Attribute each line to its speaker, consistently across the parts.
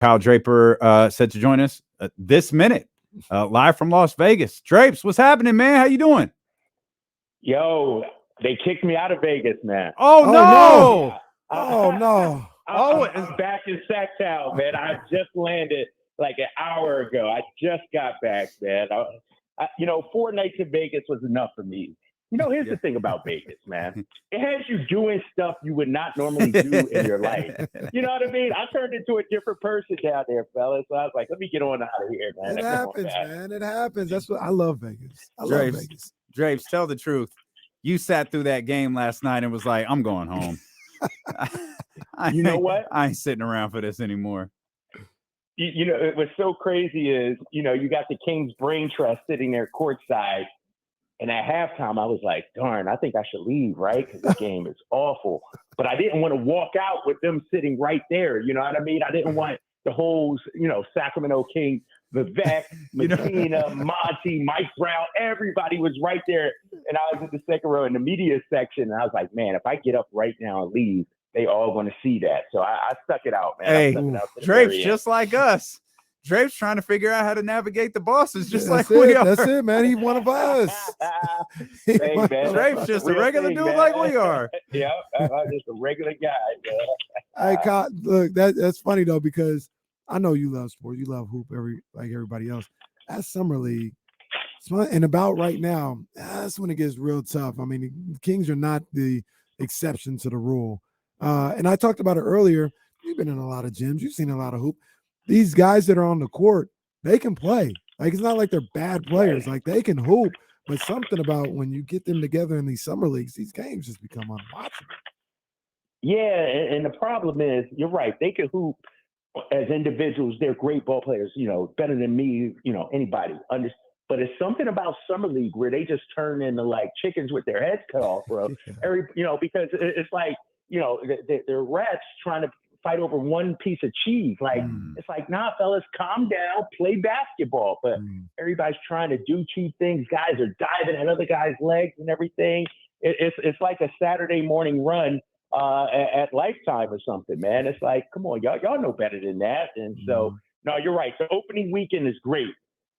Speaker 1: Kyle Draper set to join us this minute, live from Las Vegas. Drapes, what's happening, man? How you doing?
Speaker 2: Yo, they kicked me out of Vegas, man.
Speaker 1: Oh, no!
Speaker 3: Oh, no.
Speaker 2: I'm back in Sacktown, man. I just landed like an hour ago. I just got back, man. 4 nights in Vegas was enough for me. Here's the thing about Vegas, man. It has you doing stuff you would not normally do in your life. You know what I mean? I turned into a different person down there, fellas. So I was like, let me get on out of here, man.
Speaker 3: It happens, man. It happens. That's what I love Vegas. I love Vegas.
Speaker 1: Drapes, tell the truth. You sat through that game last night and was like, I'm going home.
Speaker 2: You know what?
Speaker 1: I ain't sitting around for this anymore.
Speaker 2: What's so crazy is, you got the Kings brain trust sitting there courtside. And at halftime, I was like, darn, I think I should leave, right? Because the game is awful. But I didn't want to walk out with them sitting right there. You know what I mean? I didn't want the whole, Sacramento Kings, Vivek, Medina, Monty, Mike Brown, everybody was right there. And I was in the second row in the media section. And I was like, man, if I get up right now and leave, they all going to see that. So I stuck it out, man.
Speaker 1: Hey, Drapes just like us. Drape's trying to figure out how to navigate the bosses just like
Speaker 3: we
Speaker 1: are.
Speaker 3: That's it, man. He's one of us.
Speaker 1: Drape's just a regular dude like we are.
Speaker 2: Yeah, I'm just a regular guy,
Speaker 3: Hey,
Speaker 2: man.
Speaker 3: Kyle, look, that's funny, though, because I know you love sports. You love hoop like everybody else. That Summer League, and about right now, that's when it gets real tough. I mean, the Kings are not the exception to the rule. And I talked about it earlier. You've been in a lot of gyms. You've seen a lot of hoop. These guys that are on the court, they can play. Like, it's not like they're bad players. Like, they can hoop, but something about when you get them together in these summer leagues, these games just become unwatchable.
Speaker 2: Yeah, and the problem is, you're right. They can hoop as individuals. They're great ball players, better than me, anybody. But it's something about summer league where they just turn into like chickens with their heads cut off, bro. Because it's like, they're rats trying to fight over one piece of cheese. Like, it's like, nah, fellas, calm down, play basketball. But everybody's trying to do cheap things. Guys are diving at other guys' legs and everything. It's like a Saturday morning run at Lifetime or something, man. It's like, come on, y'all know better than that. And so, no, you're right. The opening weekend is great.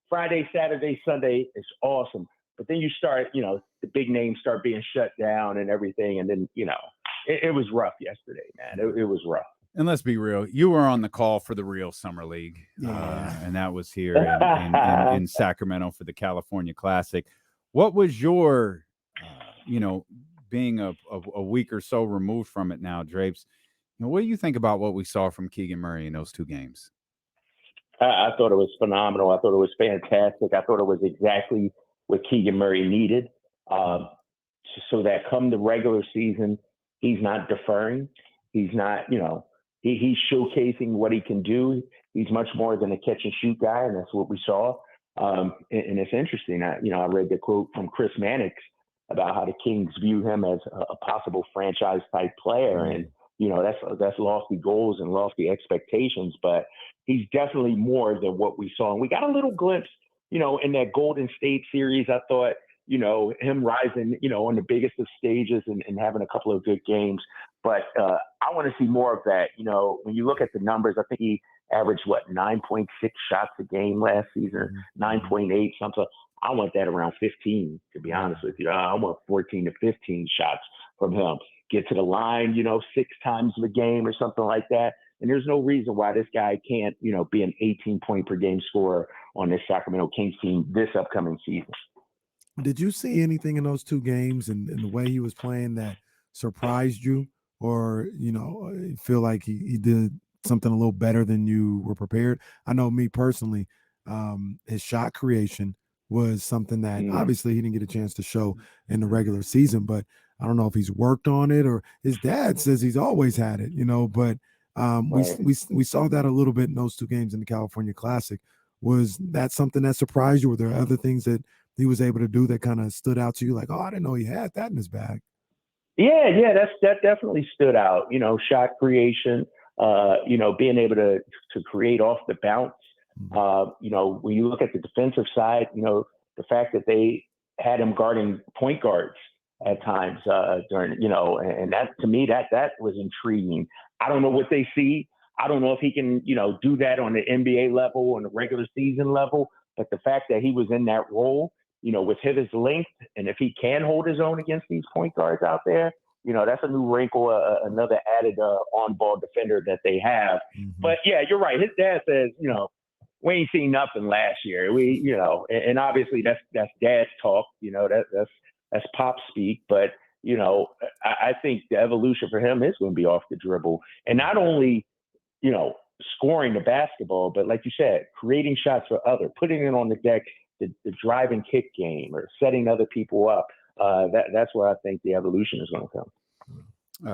Speaker 2: Friday, Saturday, Sunday is awesome. But then you start, the big names start being shut down and everything. And then, it was rough yesterday, man. It was rough.
Speaker 1: And let's be real, you were on the call for the real Summer League, and that was here in Sacramento for the California Classic. What was your, being a week or so removed from it now, Drapes, what do you think about what we saw from Keegan Murray in those two games?
Speaker 2: I thought it was phenomenal. I thought it was fantastic. I thought it was exactly what Keegan Murray needed, so that come the regular season, he's not deferring. He's not, he's showcasing what he can do. He's much more than a catch and shoot guy, and that's what we saw. And it's interesting. I read the quote from Chris Mannix about how the Kings view him as a possible franchise type player, and that's lofty goals and lofty expectations. But he's definitely more than what we saw, and we got a little glimpse, in that Golden State series. I thought, him rising, on the biggest of stages and having a couple of good games. But I want to see more of that. When you look at the numbers, I think he averaged, 9.6 shots a game last season, 9.8, something. I want that around 15, to be honest with you. I want 14 to 15 shots from him. Get to the line, 6 times a game or something like that. And there's no reason why this guy can't, be an 18-point per game scorer on this Sacramento Kings team this upcoming season.
Speaker 3: Did you see anything in those two games and the way he was playing that surprised you, or feel like he did something a little better than you were prepared? I know me personally, his shot creation was something that obviously he didn't get a chance to show in the regular season, but I don't know if he's worked on it, or his dad says he's always had it, but we saw that a little bit in those two games in the California Classic. Was that something that surprised you? Were there other things that he was able to do that kind of stood out to you? Like, oh, I didn't know he had that in his bag.
Speaker 2: Yeah, that definitely stood out. Shot creation, being able to create off the bounce. When you look at the defensive side, the fact that they had him guarding point guards at times during, and that, to me, that was intriguing. I don't know what they see. I don't know if he can, do that on the NBA level, on the regular season level. But the fact that he was in that role, with his length, and if he can hold his own against these point guards out there, that's a new wrinkle, another added on-ball defender that they have.
Speaker 3: Mm-hmm.
Speaker 2: But yeah, you're right. His dad says, we ain't seen nothing last year. And obviously that's dad's talk. That's pop speak. But I think the evolution for him is going to be off the dribble, and not only scoring the basketball, but like you said, creating shots for others, putting it on the deck, the drive and kick game, or setting other people up. That's where I think the evolution is going to come.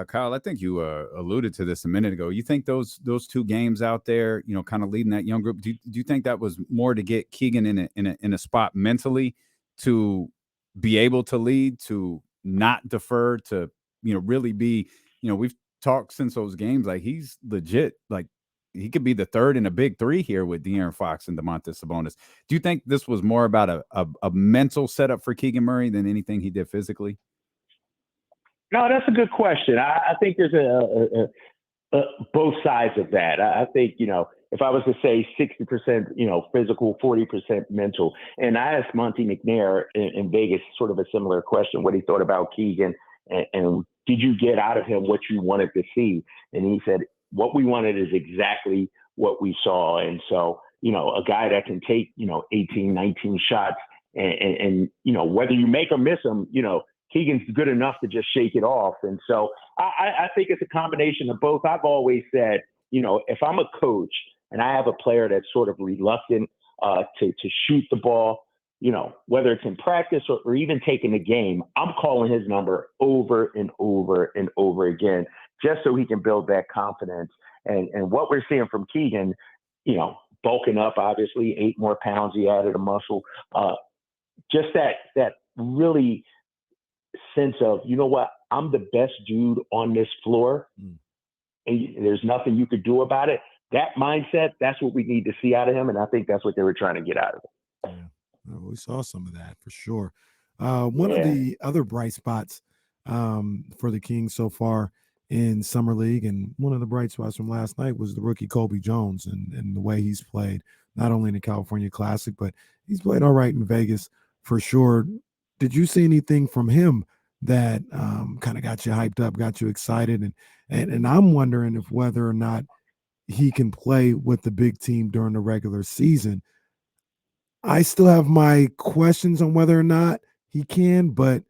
Speaker 1: Kyle, I think you alluded to this a minute ago. You think those two games out there, kind of leading that young group, do you think that was more to get Keegan in a spot mentally to be able to lead, to not defer, to really be, we've talked since those games, like he's legit, like he could be the third in a big three here with De'Aaron Fox and Domantas Sabonis. Do you think this was more about a mental setup for Keegan Murray than anything he did physically?
Speaker 2: No, that's a good question. I think there's both sides of that. I think, if I was to say 60%, physical, 40% mental, and I asked Monty McNair in Vegas sort of a similar question, what he thought about Keegan, and did you get out of him what you wanted to see? And he said, what we wanted is exactly what we saw. And so, a guy that can take, 18, 19 shots and whether you make or miss them, Keegan's good enough to just shake it off. And so I think it's a combination of both. I've always said, if I'm a coach and I have a player that's sort of reluctant to shoot the ball, whether it's in practice or even taking the game, I'm calling his number over and over and over again, just so he can build that confidence. And what we're seeing from Keegan, bulking up, obviously 8 more pounds, he added a muscle, just that really sense of, what, I'm the best dude on this floor, and there's nothing you could do about it. That mindset, that's what we need to see out of him, and I think that's what they were trying to get out of him.
Speaker 3: Yeah, we saw some of that for sure. One of the other bright spots for the Kings so far in Summer League, and one of the bright spots from last night, was the rookie Kobe Jones and the way he's played, not only in the California Classic, but he's played all right in Vegas for sure. Did you see anything from him that kind of got you hyped up, got you excited? And I'm wondering if whether or not he can play with the big team during the regular season. I still have my questions on whether or not he can, but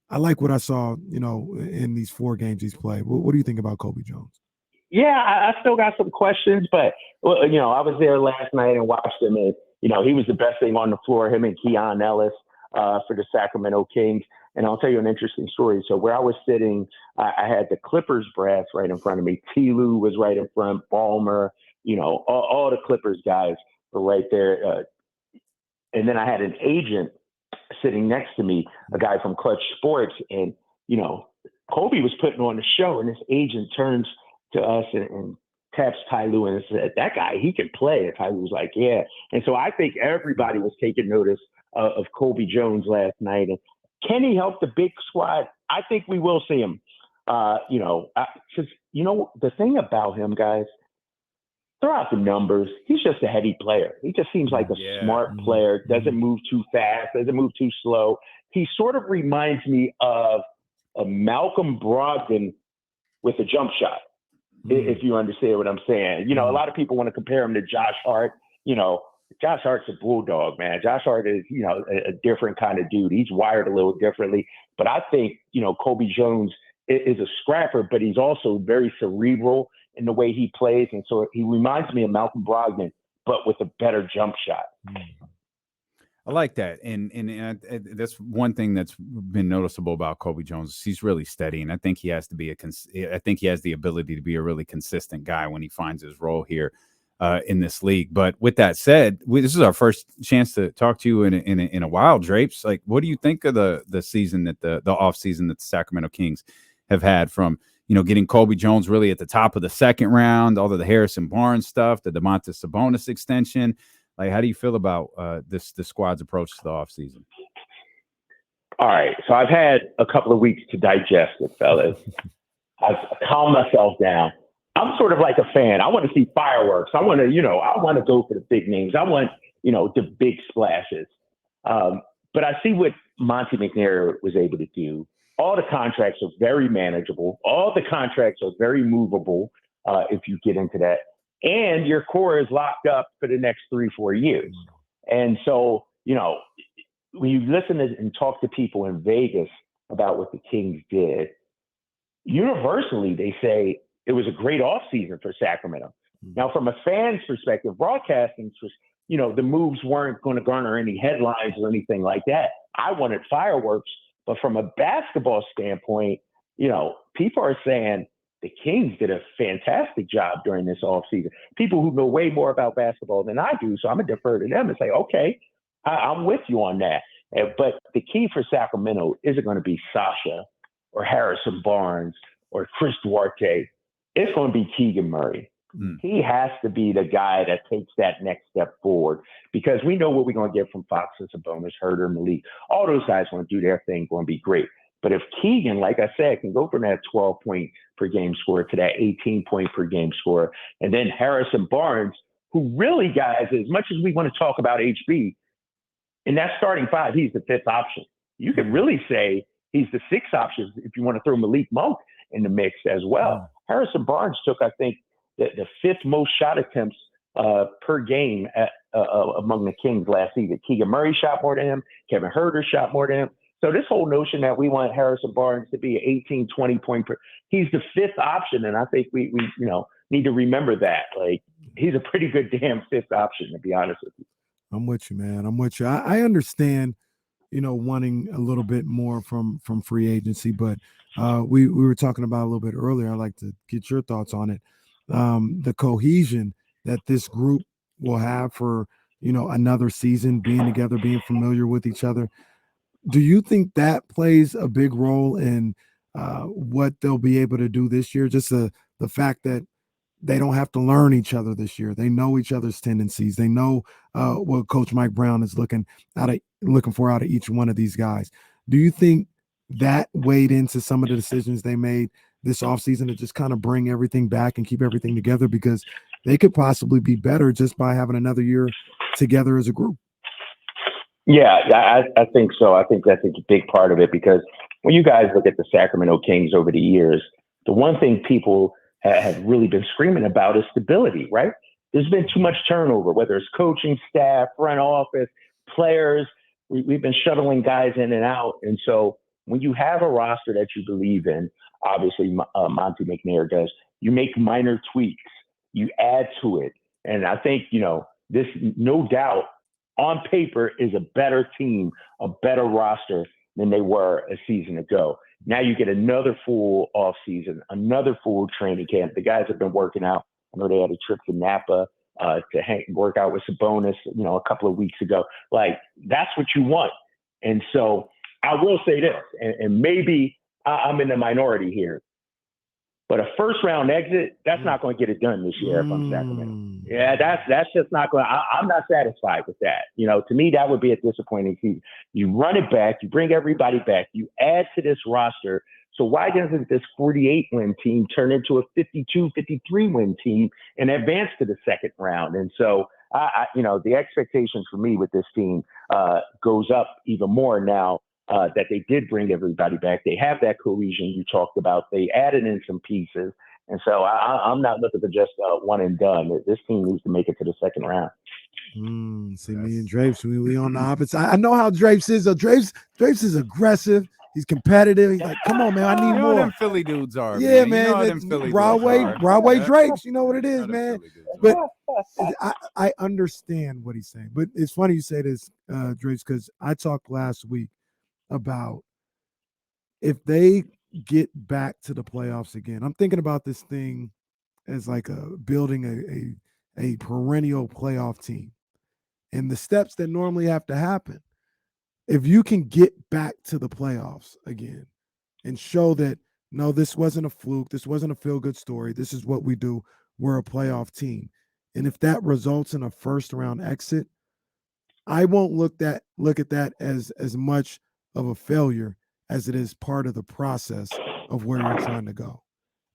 Speaker 3: I like what I saw, in these 4 games he's played. What do you think about Kobe Jones?
Speaker 2: Yeah, I still got some questions, but, I was there last night and watched him, and, he was the best thing on the floor, him and Keon Ellis for the Sacramento Kings. And I'll tell you an interesting story. So where I was sitting, I had the Clippers brass right in front of me. T. Lue was right in front, Ballmer, all the Clippers guys were right there. And then I had an agent sitting next to me, a guy from Clutch Sports. And, Kobe was putting on the show, and this agent turns to us and taps Ty Lue and said, that guy, he can play. And Ty Lue was like, yeah. And so I think everybody was taking notice of Kobe Jones last night. And can he help the big squad? I think we will see him. The thing about him, guys, throw out the numbers. He's just a heady player. He just seems like a smart player, doesn't move too fast, doesn't move too slow. He sort of reminds me of a Malcolm Brogdon with a jump shot, if you understand what I'm saying. A lot of people want to compare him to Josh Hart. Josh Hart's a bulldog, man. Josh Hart is, a different kind of dude. He's wired a little differently. But I think, Kobe Jones is a scrapper, but he's also very cerebral in the way he plays. And so he reminds me of Malcolm Brogdon, but with a better jump shot.
Speaker 1: I like that. And that's one thing that's been noticeable about Kobe Jones. He's really steady. And I think he has to be I think he has the ability to be a really consistent guy when he finds his role here in this league. But with that said, this is our first chance to talk to you in a while, Drapes. Like, what do you think of the season that the offseason that the Sacramento Kings have had, from, getting Kobe Jones really at the top of the second round, all of the Harrison Barnes stuff, the Domantas Sabonis extension? Like, how do you feel about the squad's approach to the offseason?
Speaker 2: All right. So I've had a couple of weeks to digest it, fellas. I've calmed myself down. I'm sort of like a fan. I want to see fireworks. I want to, I want to go for the big names. I want, the big splashes. But I see what Monty McNair was able to do. All the contracts are very manageable. All the contracts are very movable if you get into that. And your core is locked up for the next 3-4 years. And so, when you listen to and talk to people in Vegas about what the Kings did, universally they say it was a great offseason for Sacramento. Now, from a fan's perspective, broadcasting, the moves weren't going to garner any headlines or anything like that. I wanted fireworks. But from a basketball standpoint, people are saying the Kings did a fantastic job during this offseason. People who know way more about basketball than I do, so I'm going to defer to them and say, okay, I'm with you on that. But the key for Sacramento isn't going to be Sasha or Harrison Barnes or Chris Duarte. It's going to be Keegan Murray. He has to be the guy that takes that next step forward, because we know what we're going to get from Fox and Sabonis, Herter, Malik. All those guys want to do their thing, going to be great. But if Keegan, like I said, can go from that 12-point per game score to that 18-point per game score, and then Harrison Barnes, who really, guys, as much as we want to talk about HB, in that starting five, he's the fifth option. You could really say he's the sixth option if you want to throw Malik Monk in the mix as well. Harrison Barnes took, I think, the fifth most shot attempts per game among the Kings last season. Keegan Murray shot more than him. Kevin Herter shot more than him. So this whole notion that we want Harrison Barnes to be an 18, 20 point per, he's the fifth option. And I think we need to remember that. Like, he's a pretty good damn fifth option, to be honest with you.
Speaker 3: I'm with you, man. I'm with you. I understand, wanting a little bit more from free agency, but we were talking about a little bit earlier. I'd like to get your thoughts on it. The cohesion that this group will have for, another season, being together, being familiar with each other. Do you think that plays a big role in what they'll be able to do this year? Just the fact that they don't have to learn each other this year. They know each other's tendencies. They know what Coach Mike Brown is looking for out of each one of these guys. Do you think that weighed into some of the decisions they made this offseason to just kind of bring everything back and keep everything together, because they could possibly be better just by having another year together as a group?
Speaker 2: Yeah, I think so. I think that's a big part of it, because when you guys look at the Sacramento Kings over the years, the one thing people have really been screaming about is stability, right? There's been too much turnover, whether it's coaching staff, front office, players. We've been shuttling guys in and out. And so when you have a roster that you believe in, obviously Monty McNair does, you make minor tweaks, you add to it. And I think, this, no doubt, on paper is a better team, a better roster than they were a season ago. Now you get another full off season, another full training camp. The guys have been working out. I know they had a trip to Napa to work out with Sabonis, a couple of weeks ago. Like, that's what you want. And so I will say this, and maybe I'm in the minority here, but a first round exit, that's not going to get it done this year if I'm Sacramento. Yeah, that's just not going to, I'm not satisfied with that. To me, that would be a disappointing season. You run it back, you bring everybody back, you add to this roster. So why doesn't this 48-win team turn into a 52, 53-win team and advance to the second round? And so, the expectations for me with this team goes up even more now that they did bring everybody back. They have that cohesion you talked about. They added in some pieces. And so I'm not looking for just one and done. This team needs to make it to the second round.
Speaker 3: See, me and Drapes, we on the opposite. I know how Drapes is. Drapes is aggressive. He's competitive. He's like, come on, man, I need more.
Speaker 1: Them Philly dudes are.
Speaker 3: Yeah,
Speaker 1: man. You know
Speaker 3: them Broadway Drapes. You know what it is, man. But I understand what he's saying. But it's funny you say this, Drapes, because I talked last week about if they get back to the playoffs again. I'm thinking about this thing as like building a perennial playoff team and the steps that normally have to happen. If you can get back to the playoffs again and show that, no, this wasn't a fluke, this wasn't a feel-good story, this is what we do, we're a playoff team. And if that results in a first-round exit, I won't look at that as much of a failure as it is part of the process of where you're trying to go.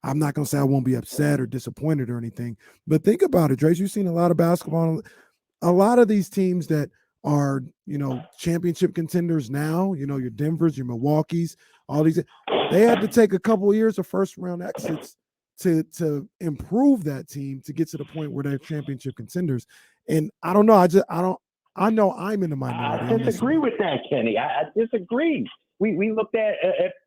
Speaker 3: I'm not going to say I won't be upset or disappointed or anything, but think about it, Drace. You've seen a lot of basketball. A lot of these teams that are, championship contenders now, your Denvers, your Milwaukees, all these, they had to take a couple of years of first round exits to improve that team to get to the point where they're championship contenders. And I don't know. I know I'm in the minority.
Speaker 2: I disagree with that, Kenny. I disagree. We looked at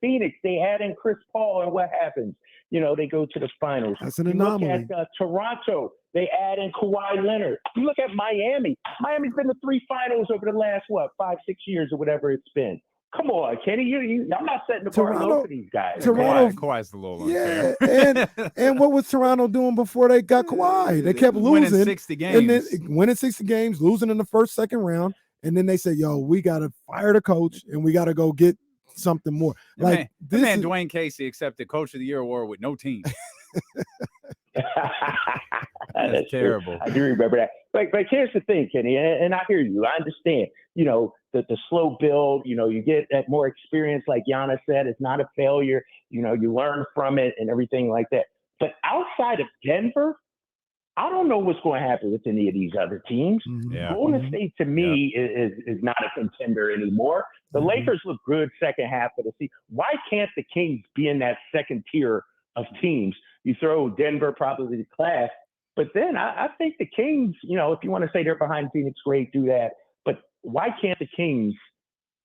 Speaker 2: Phoenix. They add in Chris Paul, and what happens? They go to the finals.
Speaker 3: That's an anomaly.
Speaker 2: Look at Toronto. They add in Kawhi Leonard. You look at Miami. Miami's been to 3 finals over the last, 5-6 years or whatever it's been. Come on, Kenny. I'm not setting the bar low for these guys.
Speaker 1: Kawhi's a little unfair.
Speaker 3: Yeah, and what was Toronto doing before they got Kawhi? They kept losing.
Speaker 1: Winning 60 games.
Speaker 3: And then winning 60 games, losing in the first, second round. And then they said, yo, we got to fire the coach and we got to go get something more.
Speaker 1: Dwayne Casey accepted Coach of the Year award with no team. That's terrible.
Speaker 2: True. I do remember that. But here's the thing, Kenny, and I hear you. I understand, the slow build, you get that more experience, like Giannis said, it's not a failure. You learn from it and everything like that. But outside of Denver, I don't know what's going to happen with any of these other teams.
Speaker 1: Yeah.
Speaker 2: Golden State, to me, is not a contender anymore. The Lakers look good second half of the season. Why can't the Kings be in that second tier of teams? You throw Denver probably the class. But then I think the Kings, if you want to say they're behind Phoenix, great, do that. But why can't the Kings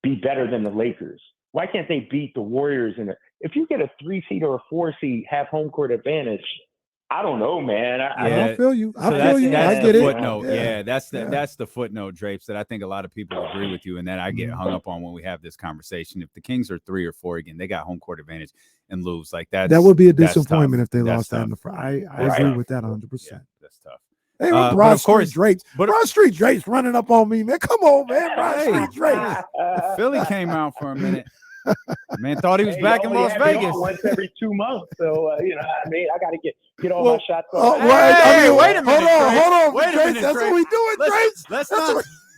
Speaker 2: be better than the Lakers? Why can't they beat the Warriors? If you get a 3 seed or a 4 seed, have home court advantage, I don't know, man.
Speaker 3: I feel you. I
Speaker 1: get
Speaker 3: it.
Speaker 1: Footnote. Yeah, that's the footnote, Drapes, that I think a lot of people agree with you, and that I get hung up on when we have this conversation. If the Kings are 3 or 4 again, they got home court advantage and lose. Like that
Speaker 3: would be a disappointment if they lost that in the front. I agree with that 100%.
Speaker 1: Yeah, that's tough.
Speaker 3: Hey, Broad Street Drapes. Broad Street Drapes running up on me, man. Come on, man. Broad Street Drapes.
Speaker 1: Philly came out for a minute. Man thought he was back in Las Vegas.
Speaker 2: Once every 2 months, so I got to get all my shots off.
Speaker 1: Wait a minute.
Speaker 3: Hold on.
Speaker 1: Wait a minute,
Speaker 3: that's what we doing, Drapes.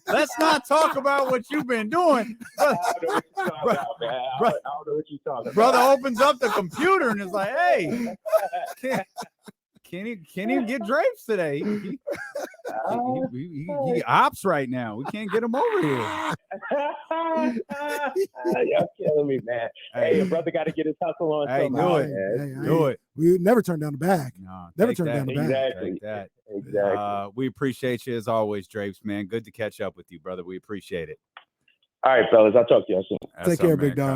Speaker 1: Let's not talk about what you've been doing.
Speaker 2: I don't know what you're talking about.
Speaker 1: Brother opens up the computer and is like, "Hey, can't even get Drapes today. He ops right now. We can't get him over here."
Speaker 2: Y'all killing me, man. Hey, your brother got to get his hustle on.
Speaker 1: Hey, do it.
Speaker 3: We never turn down the bag.
Speaker 1: No,
Speaker 3: never turn down the bag.
Speaker 2: Exactly.
Speaker 1: We appreciate you as always, Drapes, man. Good to catch up with you, brother. We appreciate it.
Speaker 2: All right, fellas. I'll talk to you soon.
Speaker 3: Take care, big dog.